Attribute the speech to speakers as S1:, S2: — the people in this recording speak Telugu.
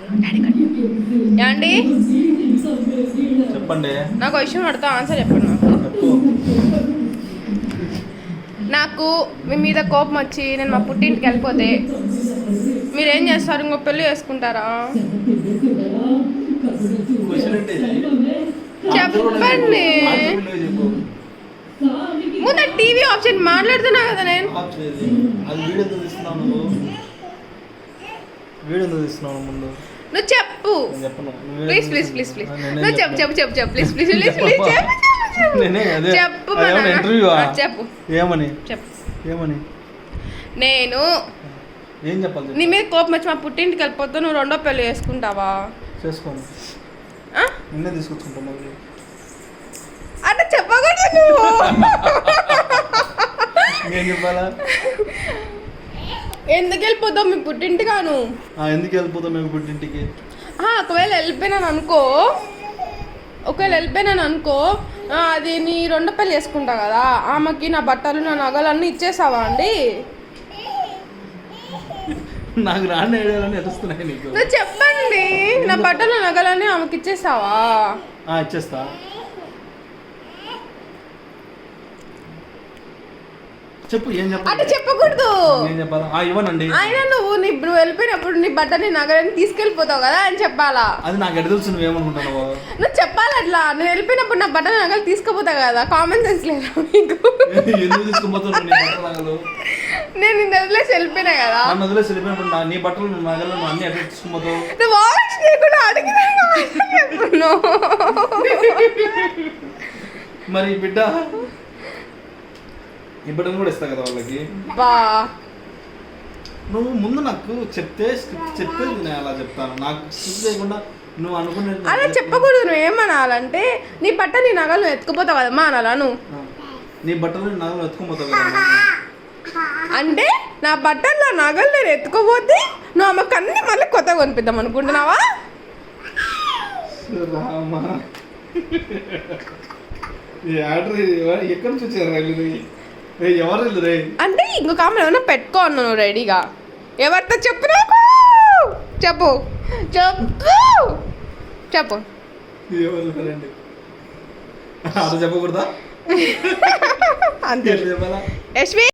S1: ఏమండి
S2: చెప్పండి.
S1: నాకు విషయం అడుగుతా ఆన్సర్ చెప్పండి. నాకు మీ మీద కోపం వచ్చి నేను మా పుట్టింటికి వెళ్ళిపోతే మీరేం చేస్తారు? ఇంకో పెళ్ళి చేసుకుంటారా? చెప్పండి. ముందు టీవీ ఆప్షన్ మాట్లాడుతున్నా కదా నేను.
S2: ముందు
S1: నువ్వు చెప్పు ప్లీజ్ ప్లీజ్ ప్లీజ్ ప్లీజ్ నువ్వు చెప్పు చెప్పు చెప్పు చెప్పు ప్లీజ్ ప్లీజ్ ప్లీజ్ ప్లీజ్ చెప్పు చెప్పు
S2: ఏమని
S1: చెప్పు
S2: ఏమని
S1: నేను
S2: ఏం చెప్పాలి?
S1: నీ మీద కోపం వచ్చి మా పుట్టింటికి వెళ్ళిపోతే నువ్వు రెండో పెళ్ళి చేసుకుంటావా?
S2: చేసుకోను. నిన్నే తీసుకొచ్చుకుంటా మళ్ళీ.
S1: అంటే చెప్పకూడదు నువ్వు.
S2: ఏం చెప్పాలా?
S1: ఎందుకు వెళ్ళిపోతావు మీ పుట్టింటికాను?
S2: ఎందుకు వెళ్ళిపోతావు మేము పుట్టింటికి?
S1: ఒకవేళ వెళ్ళిపోయినాను అనుకో, అది నీ రెండో పెళ్ళి చేసుకుంటా కదా, ఆమెకి నా బట్టలు నా నగలు అన్నీ ఇచ్చేసావా అండి?
S2: నాకు రాని ఐడియాలన్నీ ఎదుస్తున్నాయి నీకు.
S1: నువ్వు చెప్పండి, నా బట్టలు నా నగలన్నీ ఆమెకి ఇచ్చేసావా?
S2: ఇచ్చేస్తా. చెప్పు ఏం చెప్పాలి?
S1: అంటే చెప్పకూడదు.
S2: ఏం చెప్పాలా? ఇవ్వనండి.
S1: అయినా నువ్వు వెళ్ళిపోయినప్పుడు నీ బట్టని నగలని తీసుకెళ్ళిపోతావు కదా అని చెప్పాలా?
S2: అది నాకు ఎడ తెలుసు, నువ్వేమనుకుంటున్నావు?
S1: నువ్వు చెప్పాలి అట్లా. నేను వెళ్ళిపోయినప్పుడు నా బట్టల నగలు తీసుకుపోతావు కదా, కామన్ సెన్స్ లేదా మీకు?
S2: ఎందుకు తీసుకుపోతావు నీ బట్టల నగలు?
S1: నేను నిన్ను వదిలేసి వెళ్ళిపోయినా కదా.
S2: నన్ను వదిలేసి వెళ్ళిపోయినప్పుడు నీ బట్టలు నగలు అన్ని ఎట్లా తీసుకుపోతావు?
S1: నువ్వు వాచ్ చేయకుండా అడిగినా
S2: మరి బిడ్డ ఇవ్వడం కూడా ఇస్తా కదా వాళ్ళకి. నువ్వు ముందు నాకు చెప్తే నేను అలా చెప్తాను. నాకు స్కిప్ చేయకుండా నువ్వు అనుకునే
S1: అలా చెప్పకూడదు. నువ్వు ఏమనాలంటే నీ బట్ట నీ నగలు నువ్వు ఎత్తుకుపోతావు కదా మా అనాలా? నువ్వు
S2: నీ బట్టలు నగలు ఎత్తుకుపోతావు కదా
S1: అంటే నా బట్టల్లో నగలు నేను ఎత్తుకోపోతే నువ్వు ఆమెకు అన్ని మళ్ళీ కొత్తగా కొనిపిద్దాం అనుకుంటున్నావా?
S2: ఎక్కడి నుంచి వచ్చారు? ఎవరు రే?
S1: అంటే ఇంకొక ఆమె ఏమైనా పెట్టుకో అన్నాను రెడీగా. ఎవరితో చెప్పు నాకు? చెప్పు చెప్పు చెప్పు.
S2: చెప్పకూడదా?
S1: అంతే. యశ్వి